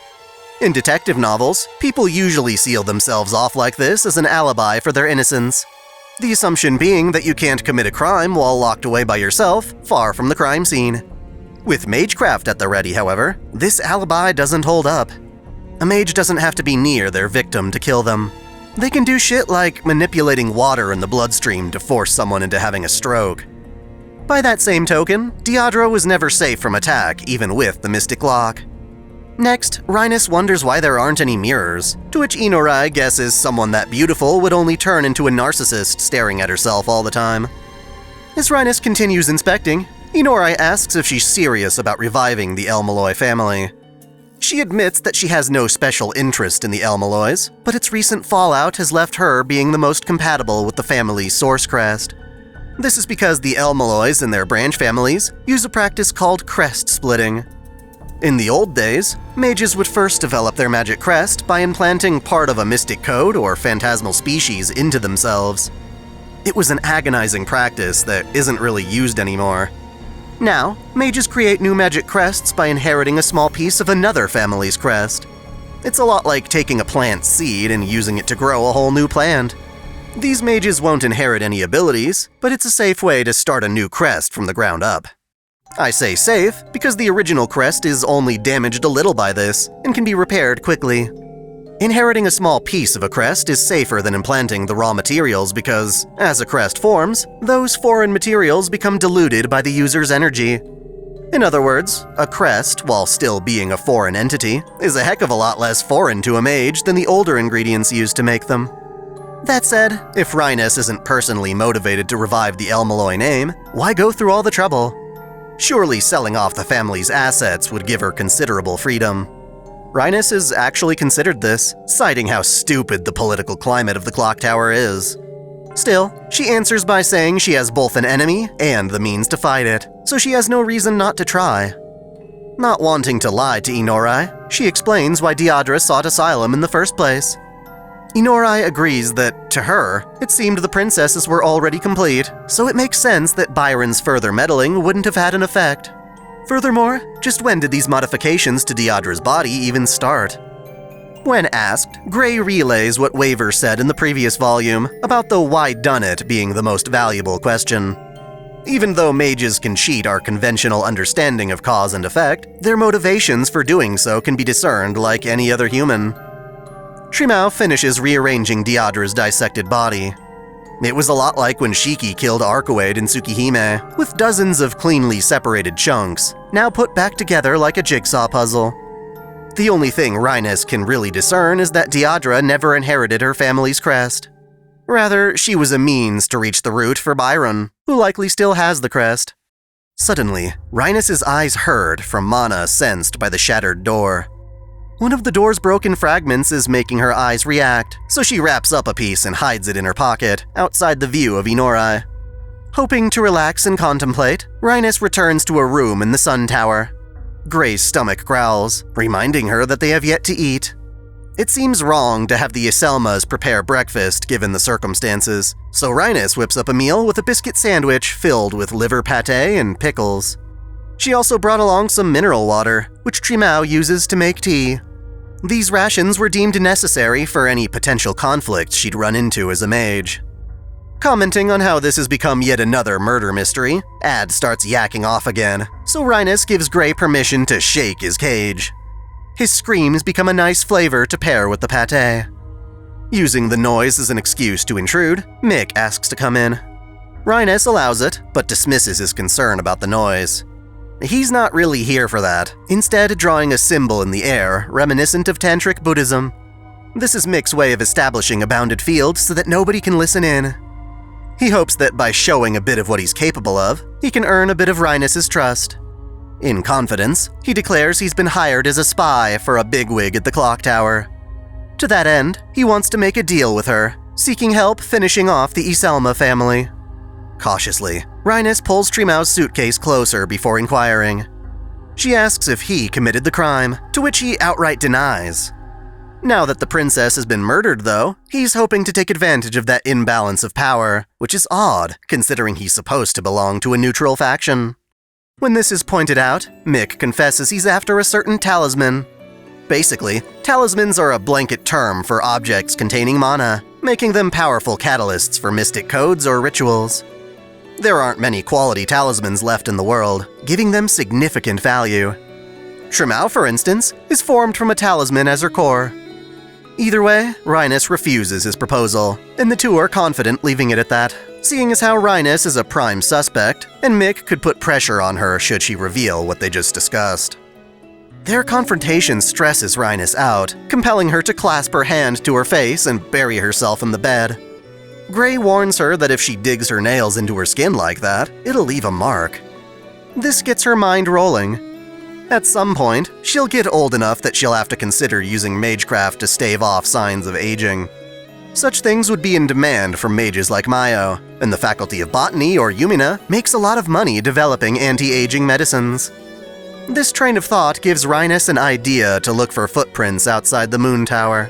In detective novels, people usually seal themselves off like this as an alibi for their innocence. The assumption being that you can't commit a crime while locked away by yourself, far from the crime scene. With magecraft at the ready, however, this alibi doesn't hold up. A mage doesn't have to be near their victim to kill them. They can do shit like manipulating water in the bloodstream to force someone into having a stroke. By that same token, Diadra was never safe from attack, even with the Mystic Lock. Next, Rhinus wonders why there aren't any mirrors, to which Inorai guesses someone that beautiful would only turn into a narcissist staring at herself all the time. As Rhinus continues inspecting, Inorai asks if she's serious about reviving the Elmaloy family. She admits that she has no special interest in the Elmaloys, but its recent fallout has left her being the most compatible with the family's source crest. This is because the Elmaloys and their branch families use a practice called crest splitting. In the old days, mages would first develop their magic crest by implanting part of a mystic code or phantasmal species into themselves. It was an agonizing practice that isn't really used anymore. Now, mages create new magic crests by inheriting a small piece of another family's crest. It's a lot like taking a plant's seed and using it to grow a whole new plant. These mages won't inherit any abilities, but it's a safe way to start a new crest from the ground up. I say safe because the original crest is only damaged a little by this and can be repaired quickly. Inheriting a small piece of a crest is safer than implanting the raw materials because, as a crest forms, those foreign materials become diluted by the user's energy. In other words, a crest, while still being a foreign entity, is a heck of a lot less foreign to a mage than the older ingredients used to make them. That said, if Rhinus isn't personally motivated to revive the El Malloy name, why go through all the trouble? Surely selling off the family's assets would give her considerable freedom. Rhinus has actually considered this, citing how stupid the political climate of the clock tower is. Still, she answers by saying she has both an enemy and the means to fight it, so she has no reason not to try. Not wanting to lie to Inorai, she explains why Diadra sought asylum in the first place. Inorai agrees that, to her, it seemed the princesses were already complete, so it makes sense that Byron's further meddling wouldn't have had an effect. Furthermore, just when did these modifications to Diadra's body even start? When asked, Gray relays what Waver said in the previous volume about the why done it being the most valuable question. Even though mages can cheat our conventional understanding of cause and effect, their motivations for doing so can be discerned like any other human. Trimao finishes rearranging Diadra's dissected body. It was a lot like when Shiki killed Arcuade in Tsukihime, with dozens of cleanly separated chunks, now put back together like a jigsaw puzzle. The only thing Rhinus can really discern is that Diadra never inherited her family's crest. Rather, she was a means to reach the root for Byron, who likely still has the crest. Suddenly, Rhinus's eyes heard from mana sensed by the shattered door. One of the door's broken fragments is making her eyes react, so she wraps up a piece and hides it in her pocket, outside the view of Inorai. Hoping to relax and contemplate, Rhinus returns to a room in the Sun Tower. Gray's stomach growls, reminding her that they have yet to eat. It seems wrong to have the Iselmas prepare breakfast given the circumstances, so Rhinus whips up a meal with a biscuit sandwich filled with liver pate and pickles. She also brought along some mineral water, which Trimao uses to make tea. These rations were deemed necessary for any potential conflict she'd run into as a mage. Commenting on how this has become yet another murder mystery, Ad starts yakking off again, so Rhinus gives Gray permission to shake his cage. His screams become a nice flavor to pair with the pate. Using the noise as an excuse to intrude, Mick asks to come in. Rhinus allows it, but dismisses his concern about the noise. He's not really here for that, instead drawing a symbol in the air reminiscent of Tantric Buddhism. This is Mick's way of establishing a bounded field so that nobody can listen in. He hopes that by showing a bit of what he's capable of, he can earn a bit of Rhinus's trust. In confidence, he declares he's been hired as a spy for a bigwig at the clock tower. To that end, he wants to make a deal with her, seeking help finishing off the Iselma family. Cautiously, Rhinus pulls Trimao's suitcase closer before inquiring. She asks if he committed the crime, to which he outright denies. Now that the princess has been murdered, though, he's hoping to take advantage of that imbalance of power, which is odd, considering he's supposed to belong to a neutral faction. When this is pointed out, Mick confesses he's after a certain talisman. Basically, talismans are a blanket term for objects containing mana, making them powerful catalysts for mystic codes or rituals. There aren't many quality talismans left in the world, giving them significant value. Trimao, for instance, is formed from a talisman as her core. Either way, Rhinus refuses his proposal, and the two are confident leaving it at that, seeing as how Rhinus is a prime suspect, and Mick could put pressure on her should she reveal what they just discussed. Their confrontation stresses Rhinus out, compelling her to clasp her hand to her face and bury herself in the bed. Gray warns her that if she digs her nails into her skin like that, it'll leave a mark. This gets her mind rolling. At some point, she'll get old enough that she'll have to consider using magecraft to stave off signs of aging. Such things would be in demand from mages like Mayo, and the Faculty of Botany or Yumina makes a lot of money developing anti-aging medicines. This train of thought gives Rhinus an idea to look for footprints outside the Moon Tower.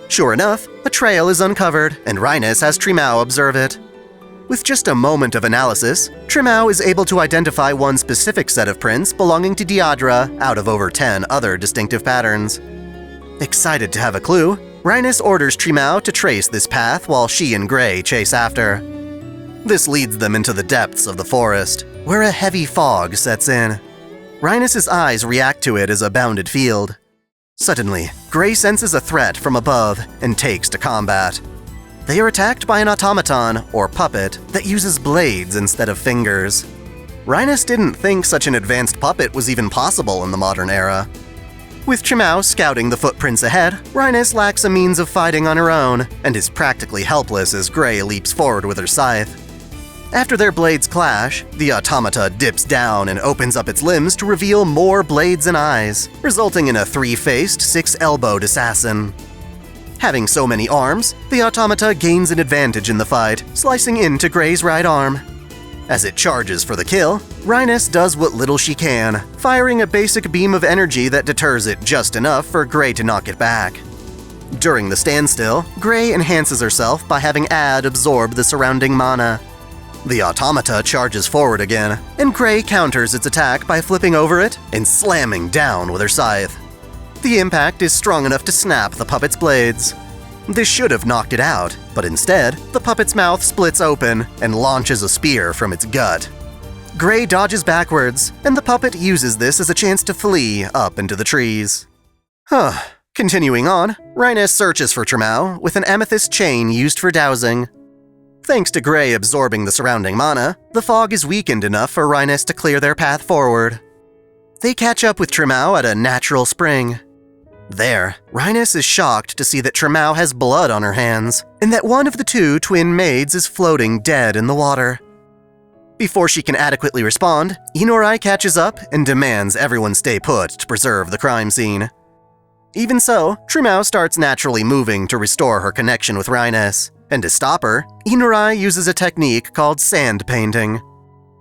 Sure enough, a trail is uncovered, and Rhinus has Trimao observe it. With just a moment of analysis, Trimao is able to identify one specific set of prints belonging to Diadra out of over 10 other distinctive patterns. Excited to have a clue, Rhinus orders Trimao to trace this path while she and Gray chase after. This leads them into the depths of the forest, where a heavy fog sets in. Rhinus's eyes react to it as a bounded field. Suddenly, Gray senses a threat from above and takes to combat. They are attacked by an automaton, or puppet, that uses blades instead of fingers. Rhinus didn't think such an advanced puppet was even possible in the modern era. With Trimao scouting the footprints ahead, Rhinus lacks a means of fighting on her own, and is practically helpless as Gray leaps forward with her scythe. After their blades clash, the automata dips down and opens up its limbs to reveal more blades and eyes, resulting in a three-faced, six-elbowed assassin. Having so many arms, the automata gains an advantage in the fight, slicing into Gray's right arm. As it charges for the kill, Rhinus does what little she can, firing a basic beam of energy that deters it just enough for Gray to knock it back. During the standstill, Gray enhances herself by having Ad absorb the surrounding mana. The automata charges forward again, and Gray counters its attack by flipping over it and slamming down with her scythe. The impact is strong enough to snap the puppet's blades. This should have knocked it out, but instead, the puppet's mouth splits open and launches a spear from its gut. Gray dodges backwards, and the puppet uses this as a chance to flee up into the trees. Continuing on, Rhinus searches for Trimao with an amethyst chain used for dowsing. Thanks to Gray absorbing the surrounding mana, the fog is weakened enough for Rhinus to clear their path forward. They catch up with Trimao at a natural spring. There, Rhinus is shocked to see that Trimao has blood on her hands, and that one of the two twin maids is floating dead in the water. Before she can adequately respond, Inorai catches up and demands everyone stay put to preserve the crime scene. Even so, Trimao starts naturally moving to restore her connection with Rhinus. And to stop her, Inorai uses a technique called sand painting.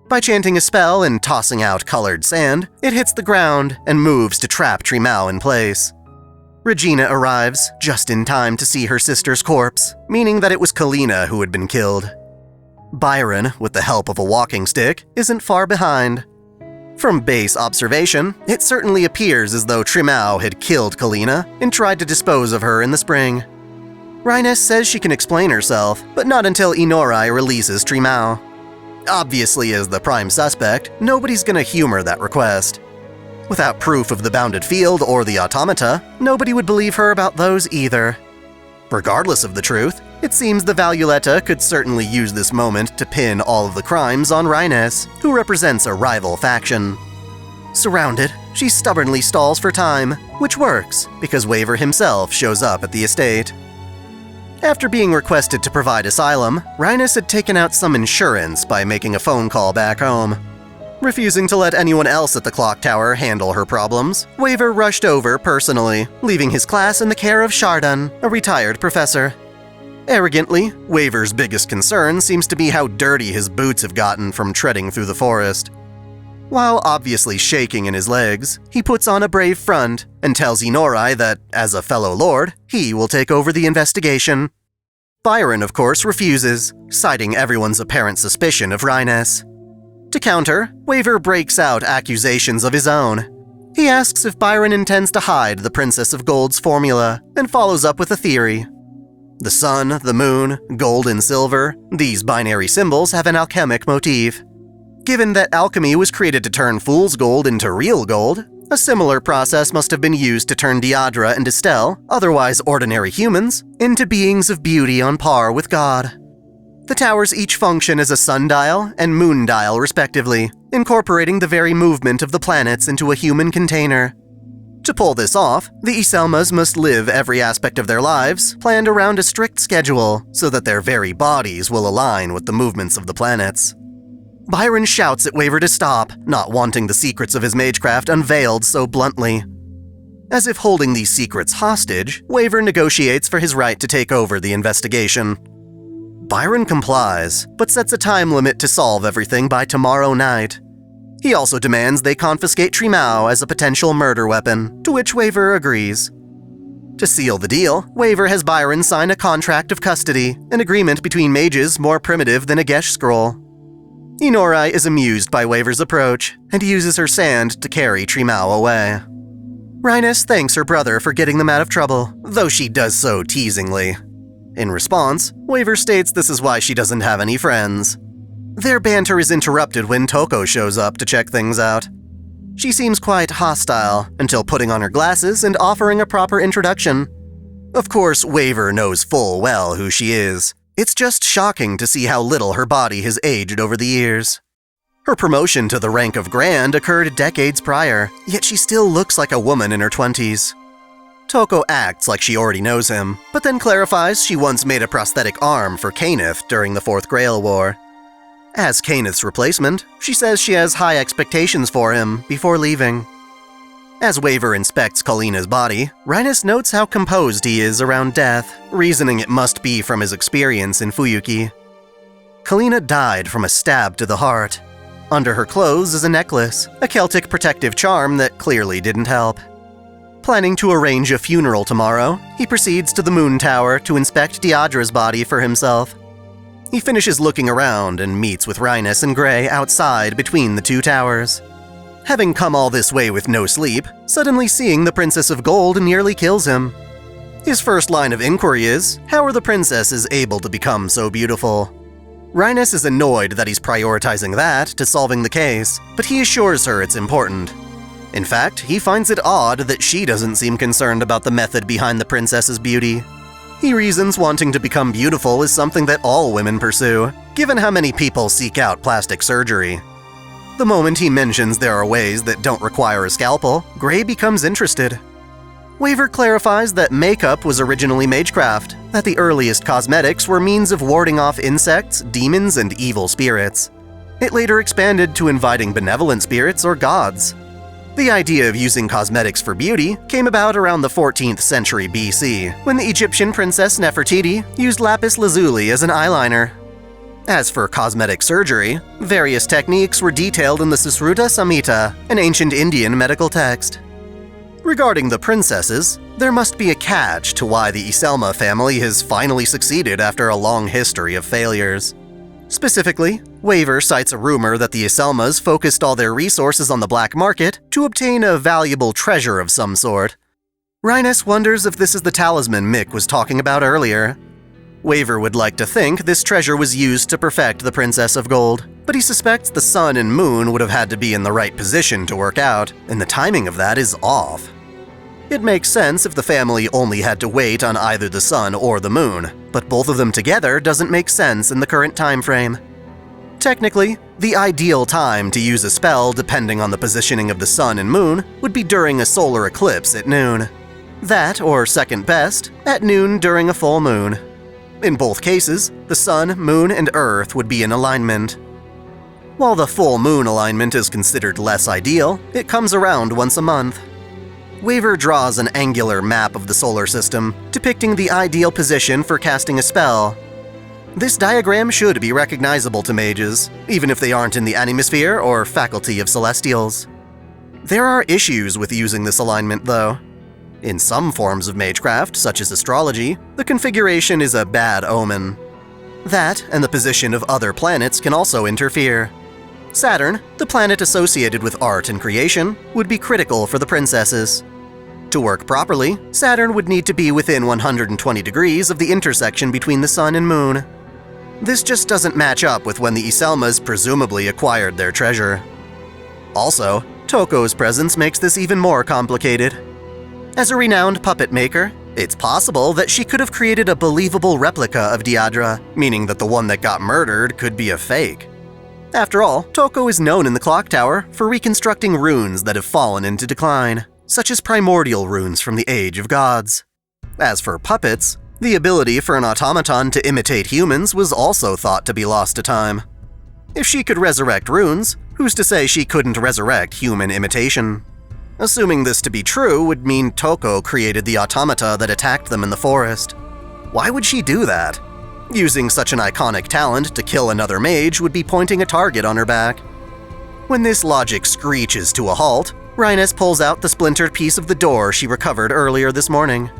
By chanting a spell and tossing out colored sand, it hits the ground and moves to trap Trimao in place. Regina arrives just in time to see her sister's corpse, meaning that it was Kalina who had been killed. Byron, with the help of a walking stick, isn't far behind. From base observation, it certainly appears as though Trimao had killed Kalina and tried to dispose of her in the spring. Rhinus says she can explain herself, but not until Inorai releases Trimao. Obviously, as the prime suspect, nobody's gonna humor that request. Without proof of the bounded field or the automata, nobody would believe her about those either. Regardless of the truth, it seems the Valuetta could certainly use this moment to pin all of the crimes on Rhinus, who represents a rival faction. Surrounded, she stubbornly stalls for time, which works, because Waver himself shows up at the estate. After being requested to provide asylum, Rhinus had taken out some insurance by making a phone call back home. Refusing to let anyone else at the clock tower handle her problems, Waver rushed over personally, leaving his class in the care of Chardon, a retired professor. Arrogantly, Waver's biggest concern seems to be how dirty his boots have gotten from treading through the forest. While obviously shaking in his legs, he puts on a brave front and tells Inorai that, as a fellow lord, he will take over the investigation. Byron, of course, refuses, citing everyone's apparent suspicion of Rhinus. To counter, Waver breaks out accusations of his own. He asks if Byron intends to hide the Princess of Gold's formula, and follows up with a theory. The sun, the moon, gold and silver, these binary symbols have an alchemic motif. Given that alchemy was created to turn fool's gold into real gold, a similar process must have been used to turn Diadra and Estelle, otherwise ordinary humans, into beings of beauty on par with God. The towers each function as a sundial and moondial respectively, incorporating the very movement of the planets into a human container. To pull this off, the Iselmas must live every aspect of their lives planned around a strict schedule so that their very bodies will align with the movements of the planets. Byron shouts at Waver to stop, not wanting the secrets of his magecraft unveiled so bluntly. As if holding these secrets hostage, Waver negotiates for his right to take over the investigation. Byron complies, but sets a time limit to solve everything by tomorrow night. He also demands they confiscate Trimao as a potential murder weapon, to which Waver agrees. To seal the deal, Waver has Byron sign a contract of custody, an agreement between mages more primitive than a Gesh scroll. Inorai is amused by Waver's approach, and uses her sand to carry Trimao away. Rhinus thanks her brother for getting them out of trouble, though she does so teasingly. In response, Waver states this is why she doesn't have any friends. Their banter is interrupted when Toko shows up to check things out. She seems quite hostile until putting on her glasses and offering a proper introduction. Of course, Waver knows full well who she is. It's just shocking to see how little her body has aged over the years. Her promotion to the rank of Grand occurred decades prior, yet she still looks like a woman in her 20s. Toko acts like she already knows him, but then clarifies she once made a prosthetic arm for Kaneth during the Fourth Grail War. As Kaneth's replacement, she says she has high expectations for him before leaving. As Waver inspects Kalina's body, Rhinus notes how composed he is around death, reasoning it must be from his experience in Fuyuki. Kalina died from a stab to the heart. Under her clothes is a necklace, a Celtic protective charm that clearly didn't help. Planning to arrange a funeral tomorrow, he proceeds to the Moon Tower to inspect Deadra's body for himself. He finishes looking around and meets with Rhinus and Gray outside between the two towers. Having come all this way with no sleep, suddenly seeing the Princess of Gold nearly kills him. His first line of inquiry is, how are the princesses able to become so beautiful? Rhinus is annoyed that he's prioritizing that to solving the case, but he assures her it's important. In fact, he finds it odd that she doesn't seem concerned about the method behind the princess's beauty. He reasons wanting to become beautiful is something that all women pursue, given how many people seek out plastic surgery. The moment he mentions there are ways that don't require a scalpel, Gray becomes interested. Waver clarifies that makeup was originally magecraft, that the earliest cosmetics were means of warding off insects, demons, and evil spirits. It later expanded to inviting benevolent spirits or gods. The idea of using cosmetics for beauty came about around the 14th century BC, when the Egyptian princess Nefertiti used lapis lazuli as an eyeliner. As for cosmetic surgery, various techniques were detailed in the Susruta Samhita, an ancient Indian medical text. Regarding the princesses, there must be a catch to why the Iselma family has finally succeeded after a long history of failures. Specifically, Waver cites a rumor that the Iselmas focused all their resources on the black market to obtain a valuable treasure of some sort. Rhinus wonders if this is the talisman Mick was talking about earlier. Waver would like to think this treasure was used to perfect the Princess of Gold, but he suspects the sun and moon would have had to be in the right position to work out, and the timing of that is off. It makes sense if the family only had to wait on either the sun or the moon, but both of them together doesn't make sense in the current time frame. Technically, the ideal time to use a spell depending on the positioning of the sun and moon would be during a solar eclipse at noon. That, or second best, at noon during a full moon. In both cases, the sun, moon, and earth would be in alignment. While the full moon alignment is considered less ideal, it comes around once a month. Waver draws an angular map of the solar system, depicting the ideal position for casting a spell. This diagram should be recognizable to mages, even if they aren't in the Animosphere or Faculty of Celestials. There are issues with using this alignment, though. In some forms of magecraft, such as astrology, the configuration is a bad omen. That, and the position of other planets can also interfere. Saturn, the planet associated with art and creation, would be critical for the princesses. To work properly, Saturn would need to be within 120 degrees of the intersection between the sun and moon. This just doesn't match up with when the Iselmas presumably acquired their treasure. Also, Toko's presence makes this even more complicated. As a renowned puppet maker, it's possible that she could have created a believable replica of Deadra, meaning that the one that got murdered could be a fake. After all, Toko is known in the Clock Tower for reconstructing runes that have fallen into decline, such as primordial runes from the Age of Gods. As for puppets, the ability for an automaton to imitate humans was also thought to be lost to time. If she could resurrect runes, who's to say she couldn't resurrect human imitation? Assuming this to be true would mean Toko created the automata that attacked them in the forest. Why would she do that? Using such an iconic talent to kill another mage would be pointing a target on her back. When this logic screeches to a halt, Rhinus pulls out the splintered piece of the door she recovered earlier this morning.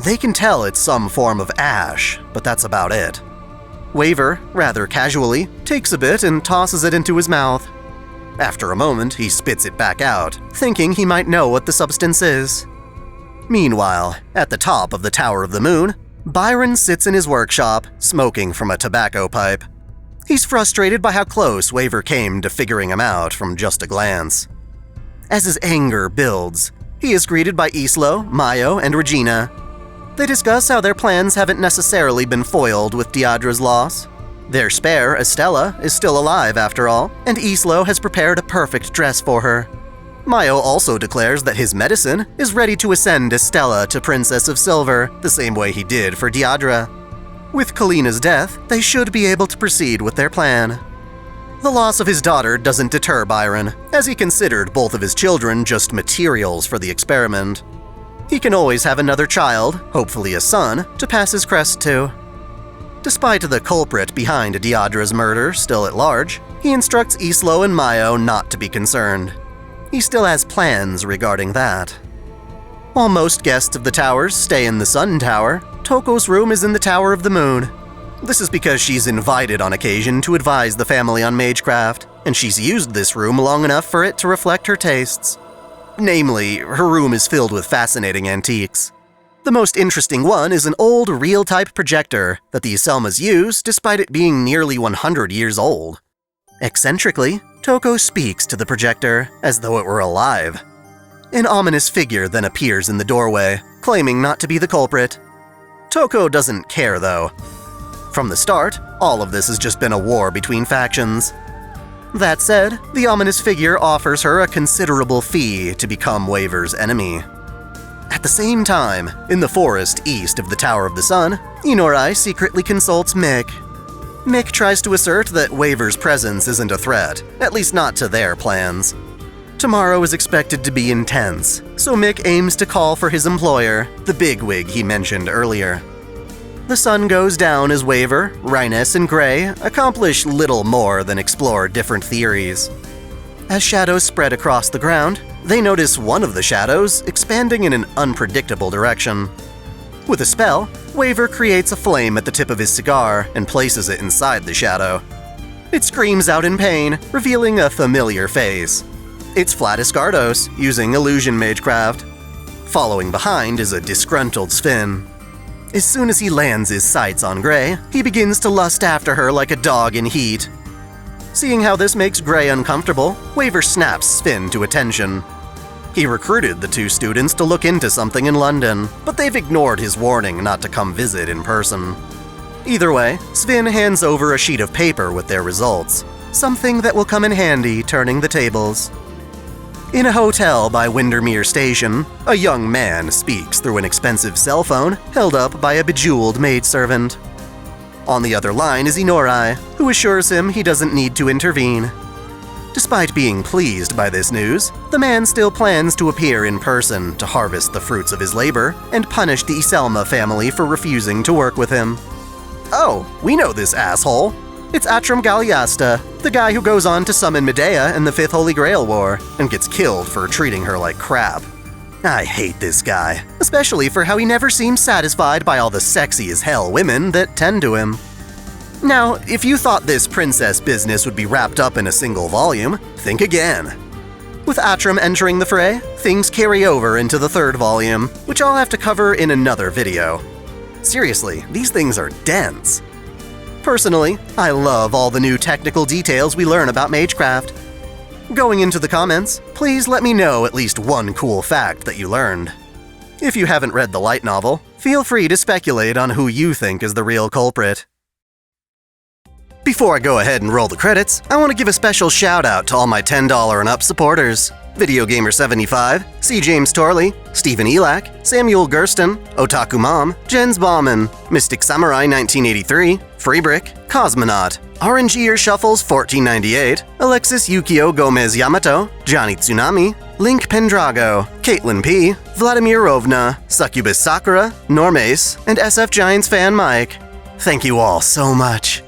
They can tell it's some form of ash, but that's about it. Waver, rather casually, takes a bit and tosses it into his mouth. After a moment, he spits it back out, thinking he might know what the substance is. Meanwhile, at the top of the Tower of the Moon, Byron sits in his workshop, smoking from a tobacco pipe. He's frustrated by how close Waver came to figuring him out from just a glance. As his anger builds, he is greeted by Islo, Mayo, and Regina. They discuss how their plans haven't necessarily been foiled with Diadra's loss. Their spare, Estella, is still alive after all, and Islo has prepared a perfect dress for her. Mayo also declares that his medicine is ready to ascend Estella to Princess of Silver, the same way he did for Diadra. With Kalina's death, they should be able to proceed with their plan. The loss of his daughter doesn't deter Byron, as he considered both of his children just materials for the experiment. He can always have another child, hopefully a son, to pass his crest to. Despite the culprit behind Diadra's murder still at large, he instructs Islo and Mayo not to be concerned. He still has plans regarding that. While most guests of the towers stay in the Sun Tower, Toko's room is in the Tower of the Moon. This is because she's invited on occasion to advise the family on magecraft, and she's used this room long enough for it to reflect her tastes. Namely, her room is filled with fascinating antiques. The most interesting one is an old real-type projector that the Iselmas use despite it being nearly 100 years old. Eccentrically, Toko speaks to the projector as though it were alive. An ominous figure then appears in the doorway, claiming not to be the culprit. Toko doesn't care though. From the start, all of this has just been a war between factions. That said, the ominous figure offers her a considerable fee to become Waver's enemy. At the same time, in the forest east of the Tower of the Sun, Inorai secretly consults Mick. Mick tries to assert that Waver's presence isn't a threat, at least not to their plans. Tomorrow is expected to be intense, so Mick aims to call for his employer, the bigwig he mentioned earlier. The sun goes down as Waver, Rhinus, and Gray accomplish little more than explore different theories. As shadows spread across the ground, they notice one of the shadows expanding in an unpredictable direction. With a spell, Waver creates a flame at the tip of his cigar and places it inside the shadow. It screams out in pain, revealing a familiar face. It's Flatus Gardos, using illusion magecraft. Following behind is a disgruntled Sven. As soon as he lands his sights on Gray, he begins to lust after her like a dog in heat. Seeing how this makes Gray uncomfortable, Waver snaps Sven to attention. He recruited the two students to look into something in London, but they've ignored his warning not to come visit in person. Either way, Sven hands over a sheet of paper with their results, something that will come in handy turning the tables. In a hotel by Windermere Station, a young man speaks through an expensive cell phone held up by a bejeweled maidservant. On the other line is Inorai, who assures him he doesn't need to intervene. Despite being pleased by this news, the man still plans to appear in person to harvest the fruits of his labor and punish the Iselma family for refusing to work with him. Oh, we know this asshole. It's Atram Galliasta, the guy who goes on to summon Medea in the Fifth Holy Grail War and gets killed for treating her like crap. I hate this guy, especially for how he never seems satisfied by all the sexy as hell women that tend to him. Now, if you thought this princess business would be wrapped up in a single volume, think again. With Atram entering the fray, things carry over into the third volume, which I'll have to cover in another video. Seriously, these things are dense. Personally, I love all the new technical details we learn about magecraft. Going into the comments, please let me know at least one cool fact that you learned. If you haven't read the light novel, feel free to speculate on who you think is the real culprit. Before I go ahead and roll the credits, I want to give a special shout out to all my $10 and up supporters. VideoGamer75, C. James Torley, Stephen Elak, Samuel Gersten, Otaku Mom, Jens Bauman, Mystic Samurai 1983, Freebrick, Cosmonaut, RNGer Shuffles 1498, Alexis Yukio Gomez Yamato, Johnny Tsunami, Link Pendrago, Caitlin P, Vladimir Rovna, Succubus Sakura, Normace, and SF Giants fan Mike. Thank you all so much.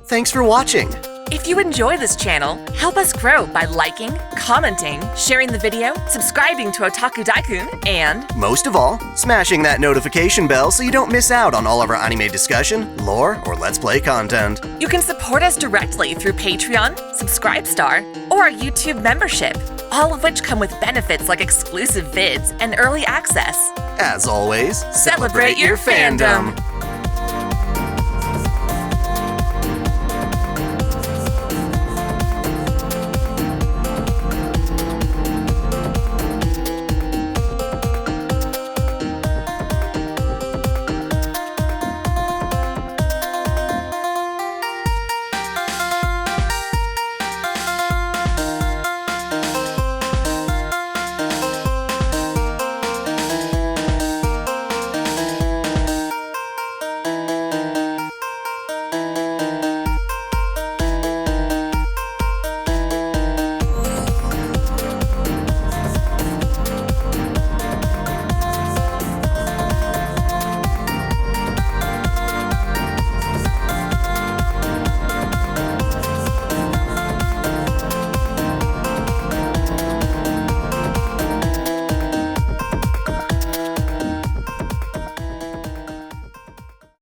Thanks for watching. If you enjoy this channel, help us grow by liking, commenting, sharing the video, subscribing to Otaku Daikun, and most of all, smashing that notification bell so you don't miss out on all of our anime discussion, lore, or Let's Play content. You can support us directly through Patreon, Subscribestar, or our YouTube membership, all of which come with benefits like exclusive vids and early access. As always, celebrate your fandom!